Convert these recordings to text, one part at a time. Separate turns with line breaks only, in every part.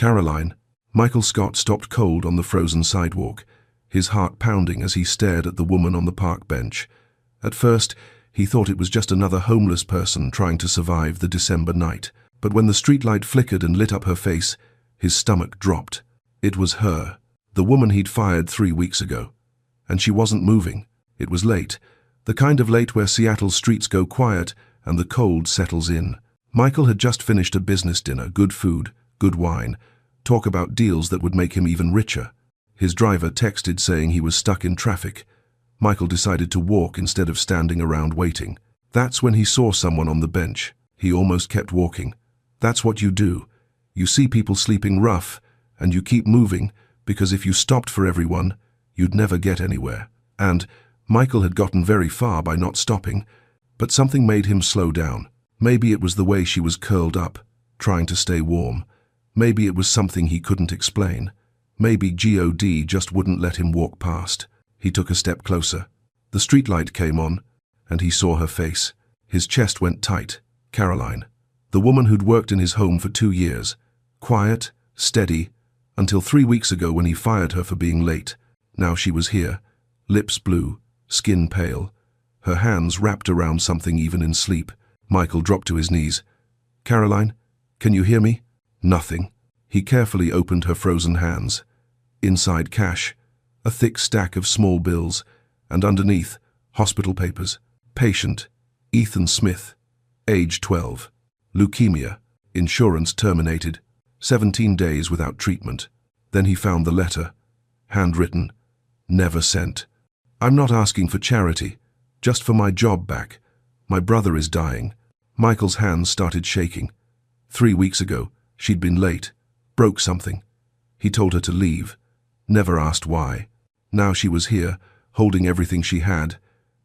Caroline. Michael Scott stopped cold on the frozen sidewalk, his heart pounding as he stared at the woman on the park bench. At first, he thought it was just another homeless person trying to survive the December night. But when the streetlight flickered and lit up her face, his stomach dropped. It was her, the woman he'd fired 3 weeks ago. And she wasn't moving. It was late, the kind of late where Seattle's streets go quiet and the cold settles in. Michael had just finished a business dinner, good food, good wine, talk about deals that would make him even richer. His driver texted saying he was stuck in traffic. Michael decided to walk instead of standing around waiting. That's when he saw someone on the bench. He almost kept walking. That's what you do. You see people sleeping rough, and you keep moving, because if you stopped for everyone, you'd never get anywhere. And Michael had gotten very far by not stopping, but something made him slow down. Maybe it was the way she was curled up, trying to stay warm. Maybe it was something he couldn't explain. Maybe God just wouldn't let him walk past. He took a step closer. The streetlight came on, and he saw her face. His chest went tight. Caroline. The woman who'd worked in his home for 2 years. Quiet, steady, until 3 weeks ago when he fired her for being late. Now she was here, lips blue, skin pale, her hands wrapped around something even in sleep. Michael dropped to his knees. Caroline, can you hear me? Nothing. He carefully opened her frozen hands. Inside cash, a thick stack of small bills, and underneath, hospital papers. Patient, Ethan Smith, age 12. Leukemia, insurance terminated, 17 days without treatment. Then he found the letter, handwritten, never sent. I'm not asking for charity, just for my job back. My brother is dying. Michael's hands started shaking. 3 weeks ago, she'd been late, broke something. He told her to leave, never asked why. Now she was here, holding everything she had,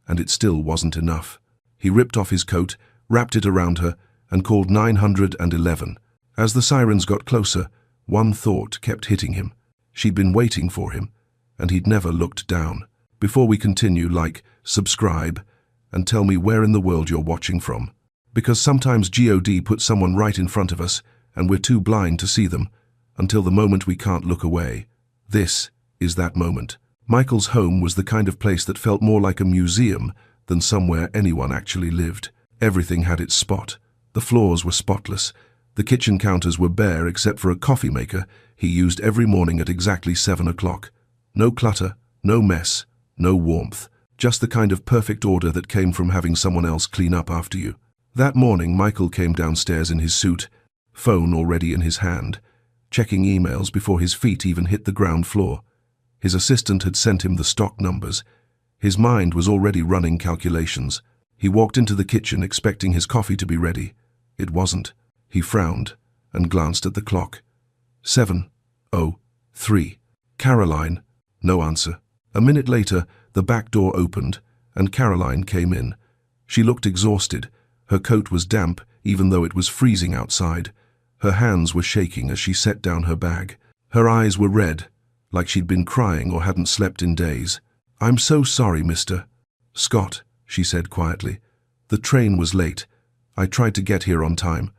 and it still wasn't enough. He ripped off his coat, wrapped it around her, and called 911. As the sirens got closer, one thought kept hitting him. She'd been waiting for him, and he'd never looked down. Before we continue, like, subscribe, and tell me where in the world you're watching from. Because sometimes God puts someone right in front of us, and we're too blind to see them, until the moment we can't look away. This is that moment. Michael's home was the kind of place that felt more like a museum than somewhere anyone actually lived. Everything had its spot. The floors were spotless. The kitchen counters were bare except for a coffee maker he used every morning at exactly 7 o'clock. No clutter, no mess, no warmth. Just the kind of perfect order that came from having someone else clean up after you. That morning, Michael came downstairs in his suit, phone already in his hand, checking emails before his feet even hit the ground floor. His assistant had sent him the stock numbers. His mind was already running calculations. He walked into the kitchen expecting his coffee to be ready. It wasn't. He frowned and glanced at the clock. 7:03. Caroline. No answer. A minute later, the back door opened, and Caroline came in. She looked exhausted. Her coat was damp, even though it was freezing outside. Her hands were shaking as she set down her bag. Her eyes were red, like she'd been crying or hadn't slept in days. I'm so sorry, Mr. Scott, she said quietly. The train was late. I tried to get here on time.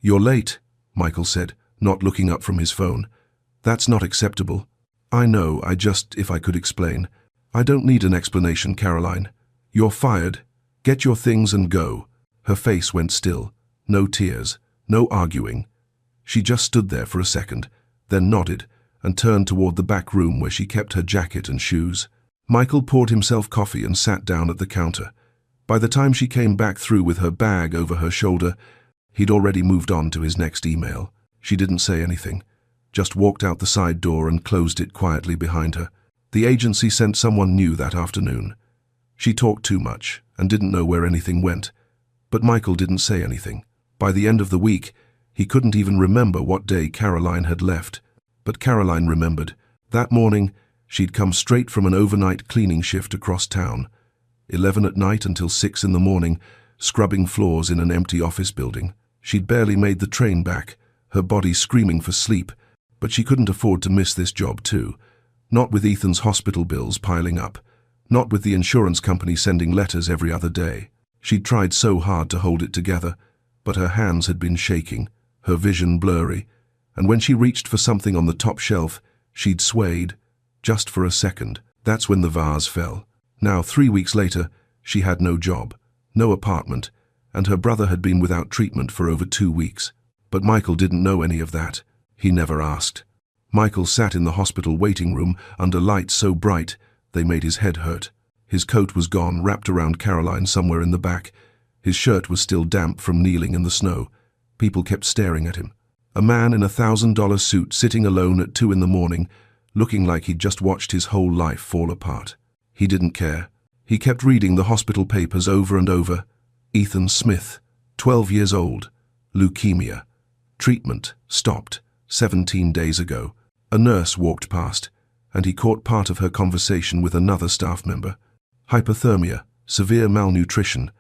You're late, Michael said, not looking up from his phone. That's not acceptable. I know, if I could explain. I don't need an explanation, Caroline. You're fired. Get your things and go. Her face went still. No tears. No arguing. She just stood there for a second, then nodded and turned toward the back room where she kept her jacket and shoes. Michael poured himself coffee and sat down at the counter. By the time she came back through with her bag over her shoulder, he'd already moved on to his next email. She didn't say anything, just walked out the side door and closed it quietly behind her. The agency sent someone new that afternoon. She talked too much and didn't know where anything went, but Michael didn't say anything. By the end of the week, he couldn't even remember what day Caroline had left. But Caroline remembered. That morning, she'd come straight from an overnight cleaning shift across town. 11 at night until 6 in the morning, scrubbing floors in an empty office building. She'd barely made the train back, her body screaming for sleep, but she couldn't afford to miss this job too. Not with Ethan's hospital bills piling up. Not with the insurance company sending letters every other day. She'd tried so hard to hold it together, but her hands had been shaking, her vision blurry, and when she reached for something on the top shelf, she'd swayed, just for a second. That's when the vase fell. Now, 3 weeks later, she had no job, no apartment, and her brother had been without treatment for over 2 weeks. But Michael didn't know any of that. He never asked. Michael sat in the hospital waiting room under lights so bright they made his head hurt. His coat was gone, wrapped around Caroline somewhere in the back. His shirt was still damp from kneeling in the snow. People kept staring at him. A man in a $1,000 suit sitting alone at 2 in the morning, looking like he'd just watched his whole life fall apart. He didn't care. He kept reading the hospital papers over and over. Ethan Smith, 12 years old, leukemia. Treatment stopped 17 days ago. A nurse walked past, and he caught part of her conversation with another staff member. Hypothermia, severe malnutrition.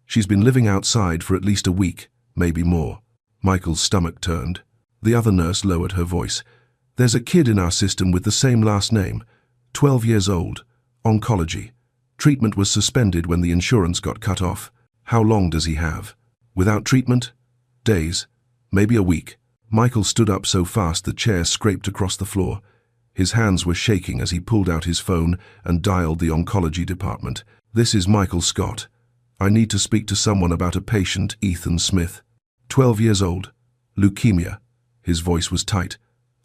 She's been living outside for at least a week, maybe more. Michael's stomach turned. The other nurse lowered her voice. There's a kid in our system with the same last name, 12 years old, oncology. Treatment was suspended when the insurance got cut off. How long does he have? Without treatment? Days, maybe a week. Michael stood up so fast the chair scraped across the floor. His hands were shaking as he pulled out his phone and dialed the oncology department. This is Michael Scott. I need to speak to someone about a patient, Ethan Smith. 12 years old. Leukemia. His voice was tight.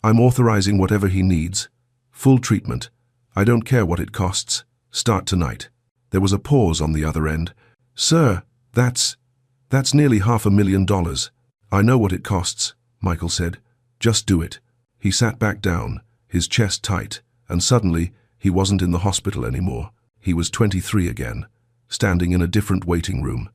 I'm authorizing whatever he needs. Full treatment. I don't care what it costs. Start tonight. There was a pause on the other end. Sir, that's nearly $500,000. I know what it costs, Michael said. Just do it. He sat back down, his chest tight, and suddenly he wasn't in the hospital anymore. He was 23 again, standing in a different waiting room.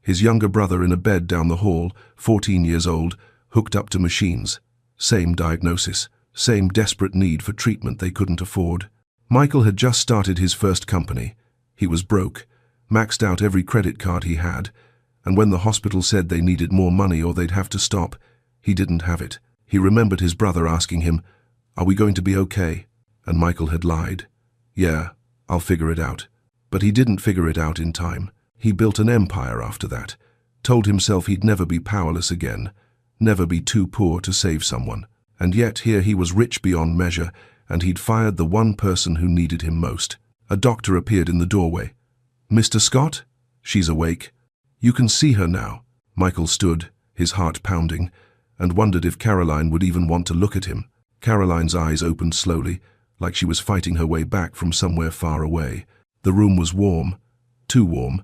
His younger brother in a bed down the hall, 14 years old, hooked up to machines. Same diagnosis, same desperate need for treatment they couldn't afford. Michael had just started his first company. He was broke, maxed out every credit card he had, and when the hospital said they needed more money or they'd have to stop, he didn't have it. He remembered his brother asking him, "Are we going to be okay?" And Michael had lied. "Yeah, I'll figure it out." But he didn't figure it out in time. He built an empire after that, told himself he'd never be powerless again, never be too poor to save someone. And yet here he was rich beyond measure, and he'd fired the one person who needed him most. A doctor appeared in the doorway. "Mr. Scott? She's awake. You can see her now." Michael stood, his heart pounding, and wondered if Caroline would even want to look at him. Caroline's eyes opened slowly, like she was fighting her way back from somewhere far away. The room was warm, too warm.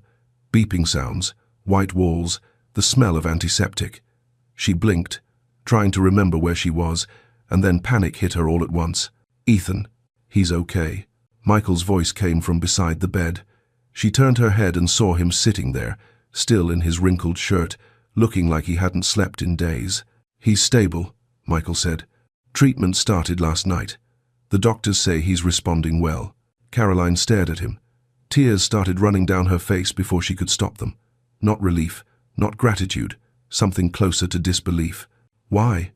Beeping sounds, white walls, the smell of antiseptic. She blinked, trying to remember where she was, and then panic hit her all at once. "Ethan, he's okay." Michael's voice came from beside the bed. She turned her head and saw him sitting there, still in his wrinkled shirt, looking like he hadn't slept in days. "He's stable," Michael said. "Treatment started last night. The doctors say he's responding well." Caroline stared at him. Tears started running down her face before she could stop them. Not relief, not gratitude, something closer to disbelief. "Why?"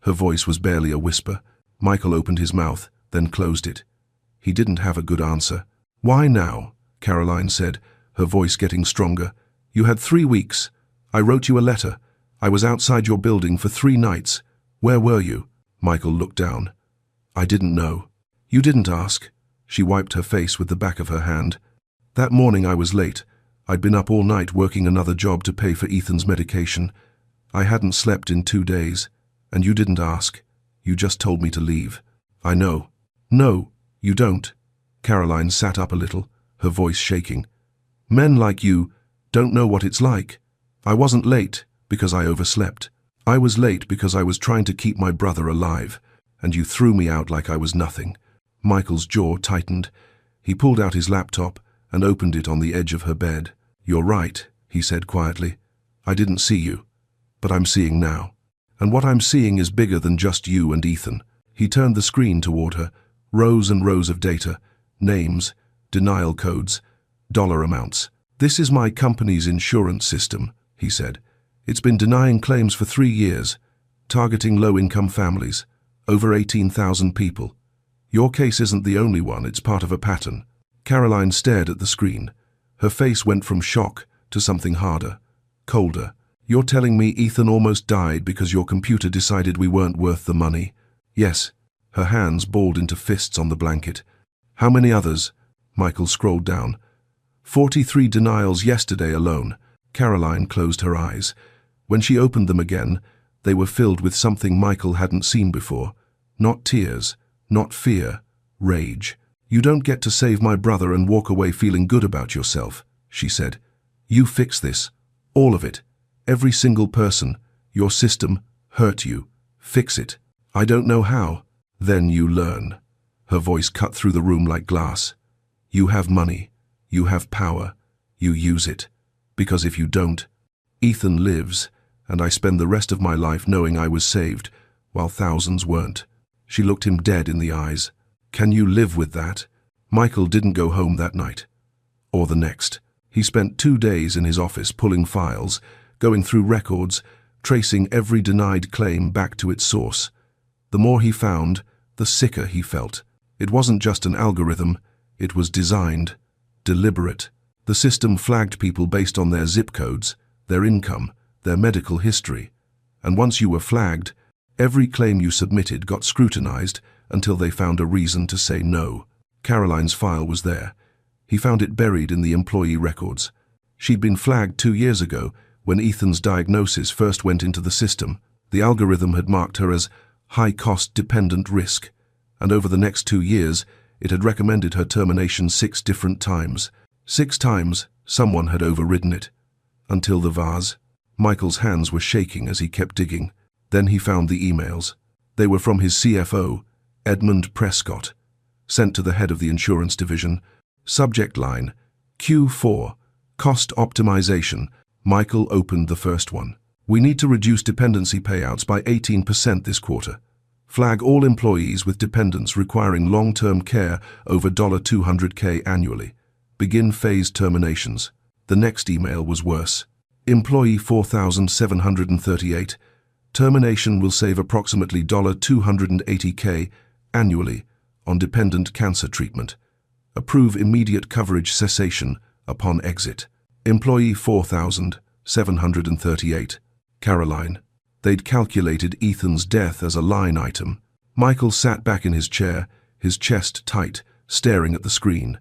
Her voice was barely a whisper. Michael opened his mouth, then closed it. He didn't have a good answer. "Why now?" Caroline said, her voice getting stronger. "You had 3 weeks. I wrote you a letter. I was outside your building for 3 nights. Where were you?" Michael looked down. "I didn't know." "You didn't ask." She wiped her face with the back of her hand. "That morning I was late. I'd been up all night working another job to pay for Ethan's medication. I hadn't slept in 2 days. And you didn't ask. You just told me to leave." "I know." "No, you don't." Caroline sat up a little, her voice shaking. "Men like you don't know what it's like. I wasn't late because I overslept. I was late because I was trying to keep my brother alive, and you threw me out like I was nothing." Michael's jaw tightened. He pulled out his laptop and opened it on the edge of her bed. "You're right," he said quietly. "I didn't see you, but I'm seeing now. And what I'm seeing is bigger than just you and Ethan." He turned the screen toward her, rows and rows of data, names, denial codes, dollar amounts. "This is my company's insurance system," he said. "It's been denying claims for 3 years, targeting low-income families, over 18,000 people. Your case isn't the only one, it's part of a pattern." Caroline stared at the screen. Her face went from shock to something harder, colder. You're telling me Ethan almost died because your computer decided we weren't worth the money? Yes. Her hands balled into fists on the blanket. How many others? Michael scrolled down. 43 denials yesterday alone. Caroline closed her eyes. When she opened them again, they were filled with something Michael hadn't seen before. Not tears, not fear, rage. You don't get to save my brother and walk away feeling good about yourself, she said. You fix this. All of it. Every single person. Your system hurt you. Fix it. I don't know how. Then you learn. Her voice cut through the room like glass. You have money. You have power. You use it. Because if you don't, Ethan lives, and I spend the rest of my life knowing I was saved, while thousands weren't. She looked him dead in the eyes. Can you live with that? Michael didn't go home that night. Or the next. He spent 2 days in his office pulling files, going through records, tracing every denied claim back to its source. The more he found, the sicker he felt. It wasn't just an algorithm, it was designed, deliberate. The system flagged people based on their zip codes, their income, their medical history. And once you were flagged, every claim you submitted got scrutinized until they found a reason to say no. Caroline's file was there. He found it buried in the employee records. She'd been flagged 2 years ago when Ethan's diagnosis first went into the system. The algorithm had marked her as high-cost dependent risk, and over the next 2 years, it had recommended her termination 6 different times. 6 times, someone had overridden it. Until the vase. Michael's hands were shaking as he kept digging. Then he found the emails. They were from his CFO, Edmund Prescott, sent to the head of the insurance division. Subject line, Q4, cost optimization. Michael opened the first one. We need to reduce dependency payouts by 18% this quarter. Flag all employees with dependents requiring long-term care over $200K annually. Begin phased terminations. The next email was worse. Employee 4738. Termination will save approximately $280K annually on dependent cancer treatment. Approve immediate coverage cessation upon exit. Employee 4738. Caroline. They'd calculated Ethan's death as a line item. Michael sat back in his chair, his chest tight, staring at the screen.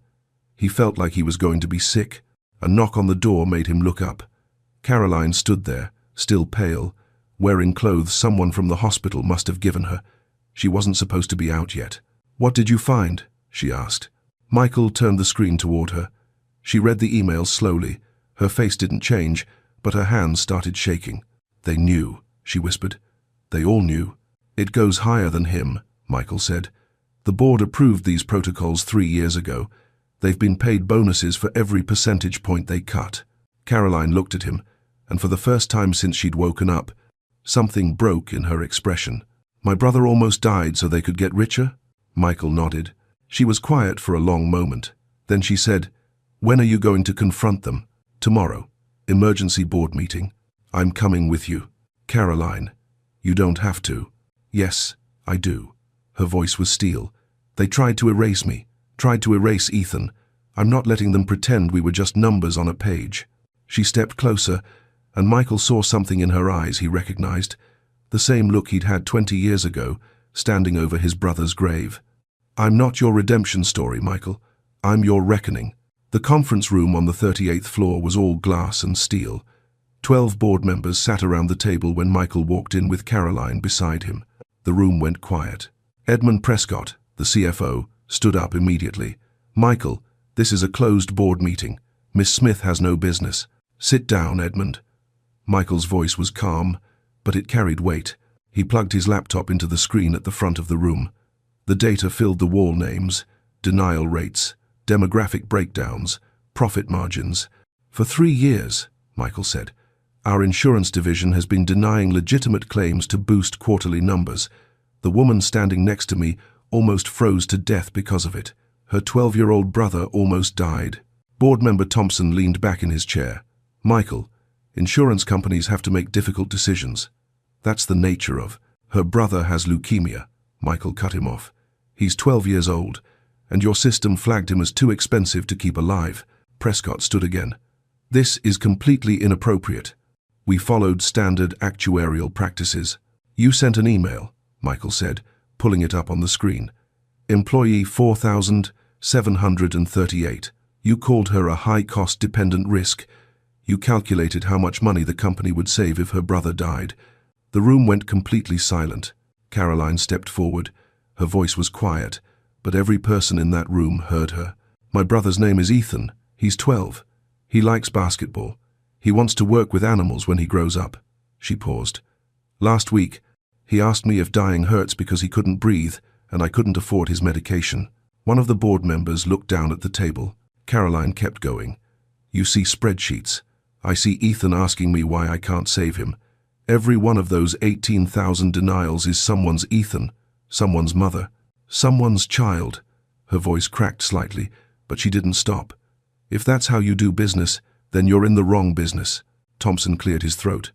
He felt like he was going to be sick. A knock on the door made him look up. Caroline stood there, still pale, wearing clothes someone from the hospital must have given her. She wasn't supposed to be out yet. What did you find? She asked. Michael turned the screen toward her. She read the email slowly. Her face didn't change, but her hands started shaking. They knew, she whispered. They all knew. It goes higher than him, Michael said. The board approved these protocols 3 years ago. They've been paid bonuses for every percentage point they cut. Caroline looked at him, and for the first time since she'd woken up, something broke in her expression. My brother almost died so they could get richer? Michael nodded. She was quiet for a long moment. Then she said, When are you going to confront them? Tomorrow. Emergency board meeting. I'm coming with you. Caroline. You don't have to. Yes, I do. Her voice was steel. They tried to erase me. Tried to erase Ethan. I'm not letting them pretend we were just numbers on a page. She stepped closer, and Michael saw something in her eyes he recognized. The same look he'd had 20 years ago, standing over his brother's grave. I'm not your redemption story, Michael. I'm your reckoning. The conference room on the 38th floor was all glass and steel. 12 board members sat around the table when Michael walked in with Caroline beside him. The room went quiet. Edmund Prescott, the CFO, stood up immediately. Michael, this is a closed board meeting. Miss Smith has no business. Sit down, Edmund. Michael's voice was calm, but it carried weight. He plugged his laptop into the screen at the front of the room. The data filled the wall names, denial rates, demographic breakdowns, profit margins. For 3 years, Michael said, our insurance division has been denying legitimate claims to boost quarterly numbers. The woman standing next to me almost froze to death because of it. Her 12-year-old brother almost died. Board member Thompson leaned back in his chair. Michael, insurance companies have to make difficult decisions. That's the nature of. Her brother has leukemia. Michael cut him off. He's 12 years old, and your system flagged him as too expensive to keep alive. Prescott stood again. This is completely inappropriate. We followed standard actuarial practices. You sent an email, Michael said, pulling it up on the screen. Employee 4,738. You called her a high-cost dependent risk. You calculated how much money the company would save if her brother died. The room went completely silent. Caroline stepped forward. Her voice was quiet, but every person in that room heard her. My brother's name is Ethan. He's 12. He likes basketball. He wants to work with animals when he grows up. She paused. Last week, he asked me if dying hurts because he couldn't breathe, and I couldn't afford his medication. One of the board members looked down at the table. Caroline kept going. You see spreadsheets. I see Ethan asking me why I can't save him. Every one of those 18,000 denials is someone's Ethan, someone's mother, someone's child. Her voice cracked slightly, but she didn't stop. If that's how you do business, then you're in the wrong business. Thompson cleared his throat.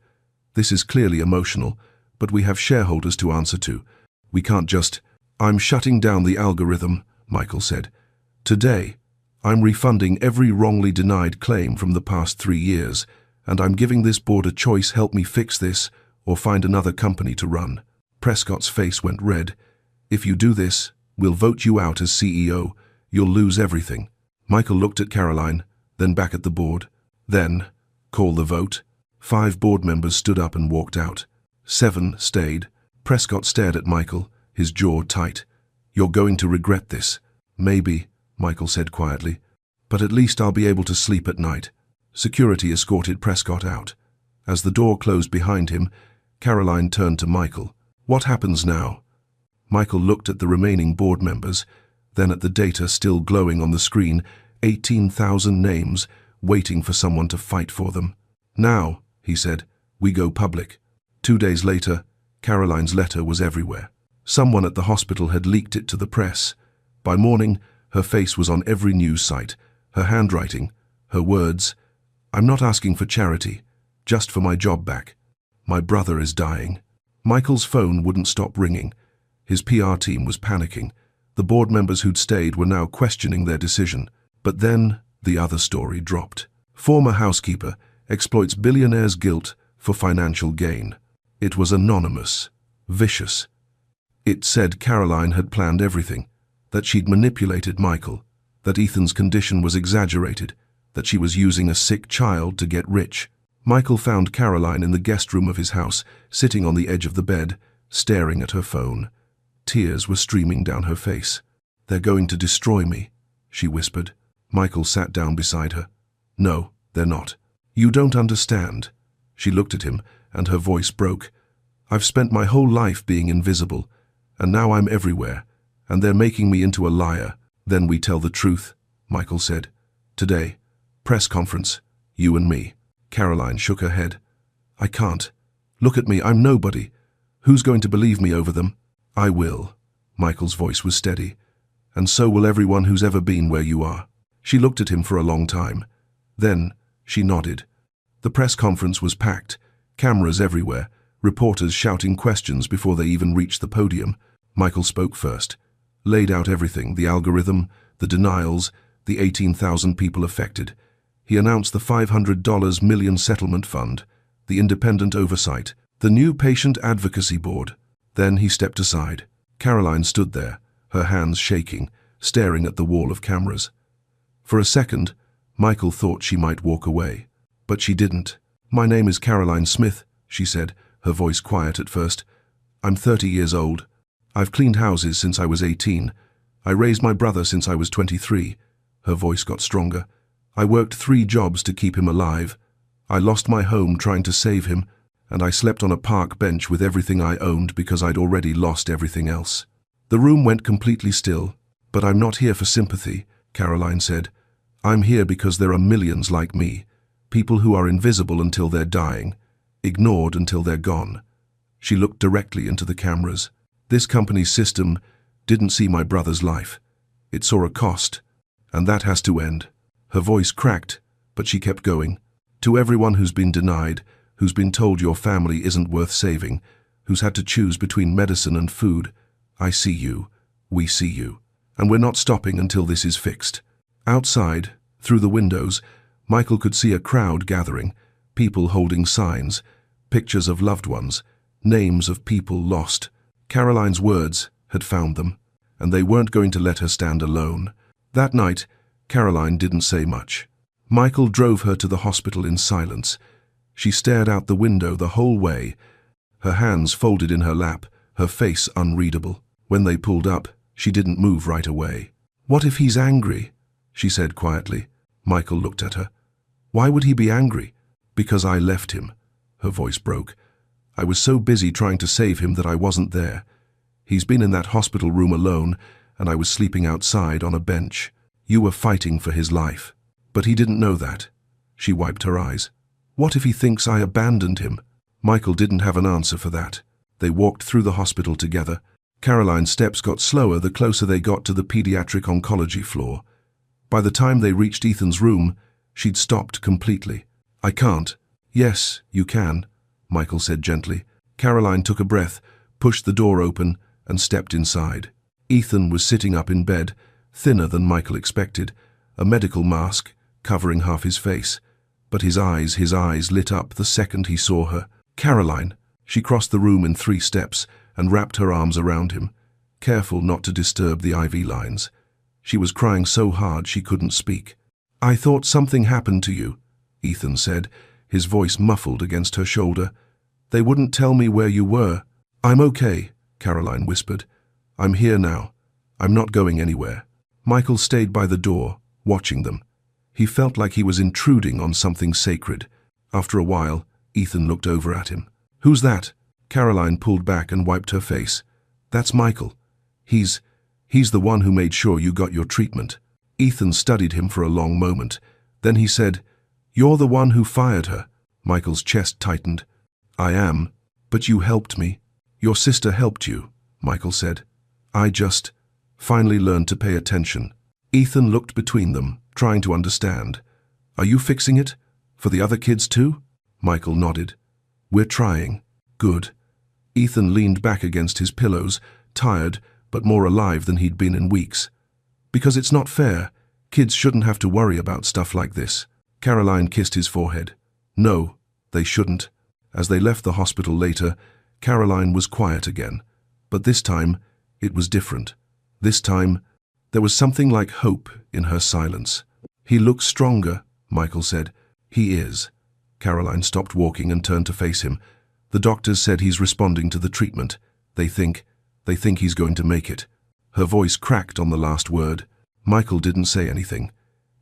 This is clearly emotional, but we have shareholders to answer to. We can't just... I'm shutting down the algorithm, Michael said. Today, I'm refunding every wrongly denied claim from the past 3 years, and I'm giving this board a choice: help me fix this, or find another company to run. Prescott's face went red. If you do this, we'll vote you out as CEO. You'll lose everything. Michael looked at Caroline, then back at the board. Then, call the vote. 5 board members stood up and walked out. 7 stayed. Prescott stared at Michael, his jaw tight. You're going to regret this. Maybe, Michael said quietly, but at least I'll be able to sleep at night. Security escorted Prescott out. As the door closed behind him, Caroline turned to Michael. What happens now? Michael looked at the remaining board members, then at the data still glowing on the screen, 18,000 names, waiting for someone to fight for them. Now, he said, we go public. 2 days later, Caroline's letter was everywhere. Someone at the hospital had leaked it to the press. By morning, her face was on every news site, her handwriting, her words. I'm not asking for charity, just for my job back. My brother is dying. Michael's phone wouldn't stop ringing. His PR team was panicking. The board members who'd stayed were now questioning their decision. But then, the other story dropped. Former housekeeper exploits billionaire's guilt for financial gain. It was anonymous, vicious. It said Caroline had planned everything, that she'd manipulated Michael, that Ethan's condition was exaggerated, that she was using a sick child to get rich. Michael found Caroline in the guest room of his house, sitting on the edge of the bed, staring at her phone. Tears were streaming down her face. They're going to destroy me, she whispered. Michael sat down beside her. No, they're not. You don't understand. She looked at him, and her voice broke. I've spent my whole life being invisible, and now I'm everywhere, and they're making me into a liar. Then we tell the truth, Michael said. Today, press conference, you and me. Caroline shook her head. I can't. Look at me, I'm nobody. Who's going to believe me over them? I will. Michael's voice was steady. And so will everyone who's ever been where you are. She looked at him for a long time. Then, she nodded. The press conference was packed, cameras everywhere, reporters shouting questions before they even reached the podium. Michael spoke first, laid out everything, the algorithm, the denials, the 18,000 people affected. He announced the $500 million settlement fund, the independent oversight, the new patient advocacy board. Then he stepped aside. Caroline stood there, her hands shaking, staring at the wall of cameras. For a second, Michael thought she might walk away, but she didn't. My name is Caroline Smith, she said, her voice quiet at first. I'm 30 years old. I've cleaned houses since I was 18. I raised my brother since I was 23. Her voice got stronger. I worked 3 jobs to keep him alive. I lost my home trying to save him, and I slept on a park bench with everything I owned because I'd already lost everything else. The room went completely still. But I'm not here for sympathy, Caroline said. I'm here because there are millions like me, people who are invisible until they're dying, ignored until they're gone. She looked directly into the cameras. This company's system didn't see my brother's life. It saw a cost, and that has to end. Her voice cracked, but she kept going. To everyone who's been denied, who's been told your family isn't worth saving, who's had to choose between medicine and food, I see you, we see you, and we're not stopping until this is fixed. Outside, through the windows, Michael could see a crowd gathering. people holding signs, pictures of loved ones, names of people lost. Caroline's words had found them, and they weren't going to let her stand alone. That night, Caroline didn't say much. Michael drove her to the hospital in silence. She stared out the window the whole way, her hands folded in her lap, her face unreadable. When they pulled up, she didn't move right away. "What if he's angry?" she said quietly. Michael looked at her. "Why would he be angry?" "Because I left him." Her voice broke. "I was so busy trying to save him that I wasn't there. He's been in that hospital room alone, and I was sleeping outside on a bench. You were fighting for his life. But he didn't know that." She wiped her eyes. "What if he thinks I abandoned him?" Michael didn't have an answer for that. They walked through the hospital together. Caroline's steps got slower the closer they got to the pediatric oncology floor. By the time they reached Ethan's room, she'd stopped completely. "I can't." "Yes, you can," Michael said gently. Caroline took a breath, pushed the door open, and stepped inside. Ethan was sitting up in bed, thinner than Michael expected, a medical mask covering half his face. But his eyes lit up the second he saw her. "Caroline!" She crossed the room in 3 steps and wrapped her arms around him, careful not to disturb the IV lines. She was crying so hard she couldn't speak. "I thought something happened to you," Ethan said, his voice muffled against her shoulder. "They wouldn't tell me where you were." "I'm okay," Caroline whispered. "I'm here now. I'm not going anywhere." Michael stayed by the door, watching them. He felt like he was intruding on something sacred. After a while, Ethan looked over at him. "Who's that?" Caroline pulled back and wiped her face. "That's Michael. He's the one who made sure you got your treatment." Ethan studied him for a long moment. Then he said, "You're the one who fired her." Michael's chest tightened. "I am, but you helped me." "Your sister helped you," Michael said. "I just finally learned to pay attention." Ethan looked between them, trying to understand. "Are you fixing it? For the other kids too?" Michael nodded. "We're trying." "Good." Ethan leaned back against his pillows, tired but more alive than he'd been in weeks. "Because it's not fair. Kids shouldn't have to worry about stuff like this." Caroline kissed his forehead. "No, they shouldn't." As they left the hospital later, Caroline was quiet again. But this time, it was different. This time, there was something like hope in her silence. "He looks stronger," Michael said. "He is." Caroline stopped walking and turned to face him. "The doctors said he's responding to the treatment. They think he's going to make it." Her voice cracked on the last word. Michael didn't say anything.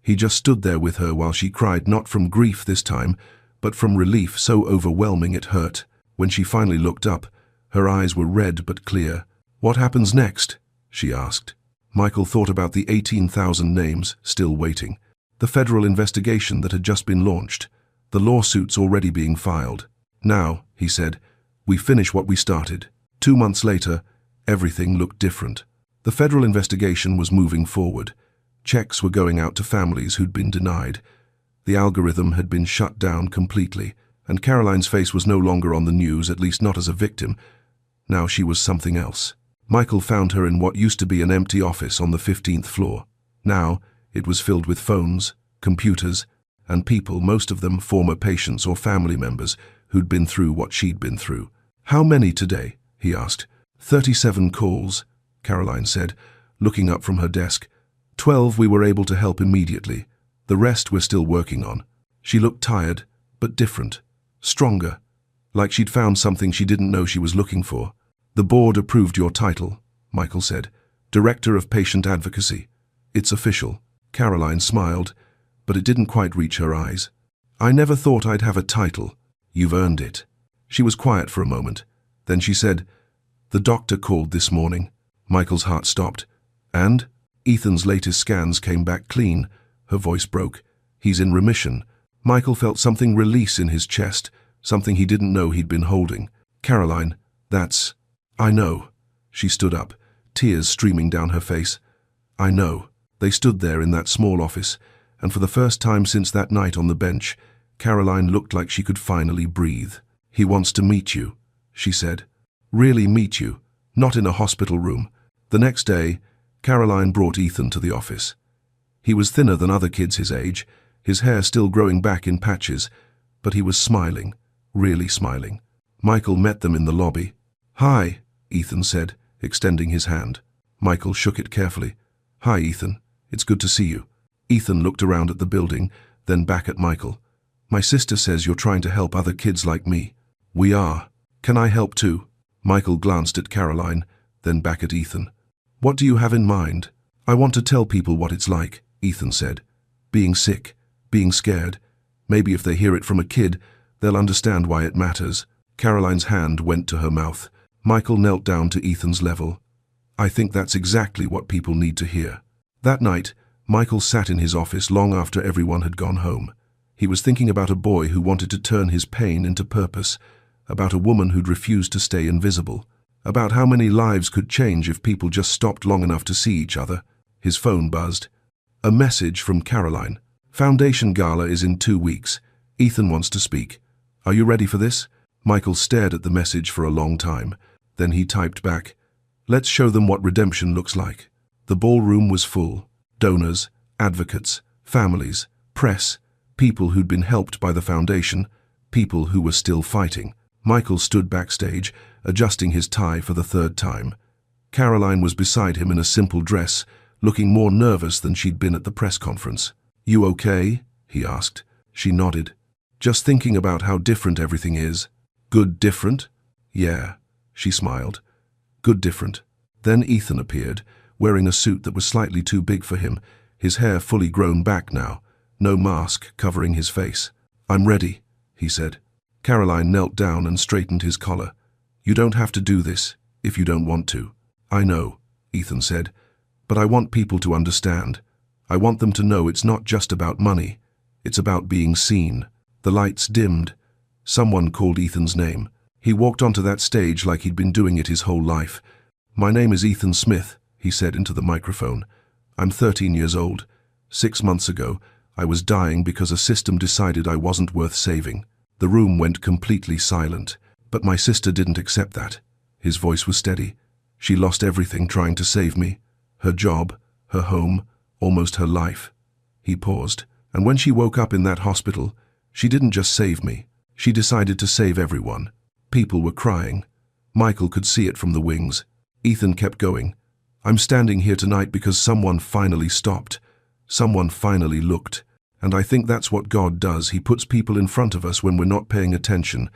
He just stood there with her while she cried, not from grief this time, but from relief so overwhelming it hurt. When she finally looked up, her eyes were red but clear. "What happens next?" she asked. Michael thought about the 18,000 names still waiting, the federal investigation that had just been launched, the lawsuits already being filed. "Now," he said, "we finish what we started." 2 months later, everything looked different. The federal investigation was moving forward. Checks were going out to families who'd been denied. The algorithm had been shut down completely, and Caroline's face was no longer on the news, at least not as a victim. Now she was something else. Michael found her in what used to be an empty office on the 15th floor. Now it was filled with phones, computers, and people, most of them former patients or family members who'd been through what she'd been through. "How many today?" he asked. 37 calls, Caroline said, looking up from her desk. 12 we were able to help immediately. The rest we're still working on. She looked tired, but different, stronger, like she'd found something she didn't know she was looking for. "The board approved your title," Michael said. "Director of Patient Advocacy. It's official." Caroline smiled, but it didn't quite reach her eyes. "I never thought I'd have a title. You've earned it." She was quiet for a moment. Then she said, "The doctor called this morning." Michael's heart stopped. "And?" Ethan's latest scans came back clean. Her voice broke. "He's in remission." Michael felt something release in his chest, something he didn't know he'd been holding. "Caroline, that's—" "I know." She stood up, tears streaming down her face. "I know." They stood there in that small office, and for the first time since that night on the bench, Caroline looked like she could finally breathe. "He wants to meet you," she said. "Really meet you, not in a hospital room." The next day, Caroline brought Ethan to the office. He was thinner than other kids his age, his hair still growing back in patches, but he was smiling, really smiling. Michael met them in the lobby. "Hi," Ethan said, extending his hand. Michael shook it carefully. "Hi, Ethan. It's good to see you." Ethan looked around at the building, then back at Michael. "My sister says you're trying to help other kids like me." "We are. Can I help too?" Michael glanced at Caroline, then back at Ethan. "What do you have in mind?" "I want to tell people what it's like," Ethan said. "Being sick, being scared. Maybe if they hear it from a kid, they'll understand why it matters." Caroline's hand went to her mouth. Michael knelt down to Ethan's level. "I think that's exactly what people need to hear." That night, Michael sat in his office long after everyone had gone home. He was thinking about a boy who wanted to turn his pain into purpose, about a woman who'd refused to stay invisible, about how many lives could change if people just stopped long enough to see each other. His phone buzzed. A message from Caroline. "Foundation Gala is in 2 weeks. Ethan wants to speak. Are you ready for this?" Michael stared at the message for a long time. Then he typed back, "Let's show them what redemption looks like." The ballroom was full. Donors, advocates, families, press, people who'd been helped by the foundation, people who were still fighting. Michael stood backstage, adjusting his tie for the 3rd time. Caroline was beside him in a simple dress, looking more nervous than she'd been at the press conference. "You okay?" he asked. She nodded. "Just thinking about how different everything is." "Good different?" "Yeah," she smiled. "Good different." Then Ethan appeared, wearing a suit that was slightly too big for him, his hair fully grown back now, no mask covering his face. "I'm ready," he said. Caroline knelt down and straightened his collar. "You don't have to do this, if you don't want to." "I know," Ethan said, "but I want people to understand. I want them to know it's not just about money. It's about being seen." The lights dimmed. Someone called Ethan's name. He walked onto that stage like he'd been doing it his whole life. "My name is Ethan Smith," he said into the microphone. "I'm 13 years old. 6 months ago, I was dying because a system decided I wasn't worth saving." The room went completely silent. "But my sister didn't accept that." His voice was steady. "She lost everything trying to save me. Her job, her home, almost her life." He paused. "And when she woke up in that hospital, she didn't just save me. She decided to save everyone." People were crying. Michael could see it from the wings. Ethan kept going. "I'm standing here tonight because someone finally stopped. Someone finally looked. And I think that's what God does. He puts people in front of us when we're not paying attention,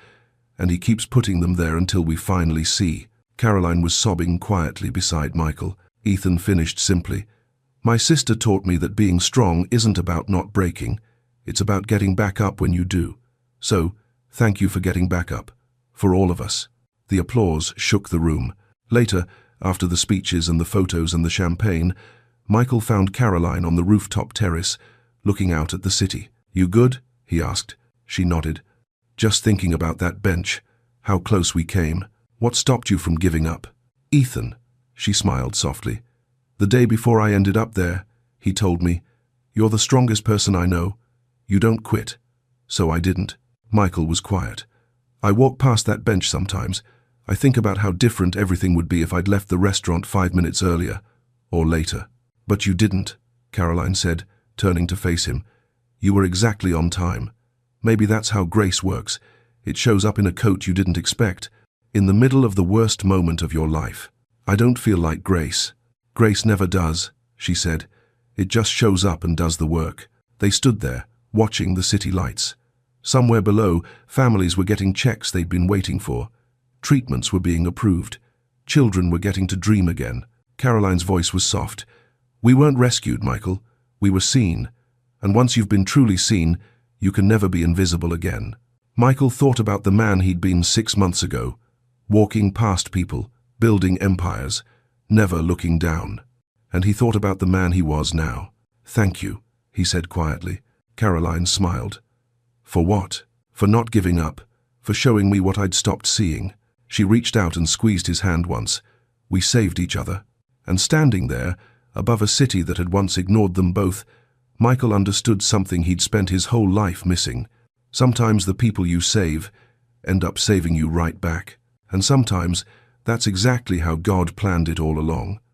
and he keeps putting them there until we finally see." Caroline was sobbing quietly beside Michael. Ethan finished simply, "My sister taught me that being strong isn't about not breaking. It's about getting back up when you do. So, thank you for getting back up. For all of us." The applause shook the room. Later, after the speeches and the photos and the champagne, Michael found Caroline on the rooftop terrace, looking out at the city. "You good?" he asked. She nodded. "Just thinking about that bench, how close we came. What stopped you from giving up?" "Ethan," she smiled softly. "The day before I ended up there, he told me, 'You're the strongest person I know. You don't quit.' So I didn't." Michael was quiet. "I walk past that bench sometimes. I think about how different everything would be if I'd left the restaurant 5 minutes earlier, or later." "But you didn't," Caroline said, turning to face him. "You were exactly on time. Maybe that's how grace works. It shows up in a coat you didn't expect, in the middle of the worst moment of your life." "I don't feel like grace." "Grace never does," she said. "It just shows up and does the work." They stood there, watching the city lights. Somewhere below, families were getting checks they'd been waiting for. Treatments were being approved. Children were getting to dream again. Caroline's voice was soft. "We weren't rescued, Michael. We were seen. And once you've been truly seen, you can never be invisible again." Michael thought about the man he'd been 6 months ago, walking past people, building empires, never looking down. And he thought about the man he was now. "Thank you," he said quietly. Caroline smiled. "For what?" "For not giving up, for showing me what I'd stopped seeing." She reached out and squeezed his hand once. We saved each other. And standing there, above a city that had once ignored them both, Michael understood something he'd spent his whole life missing. Sometimes the people you save end up saving you right back. And sometimes that's exactly how God planned it all along.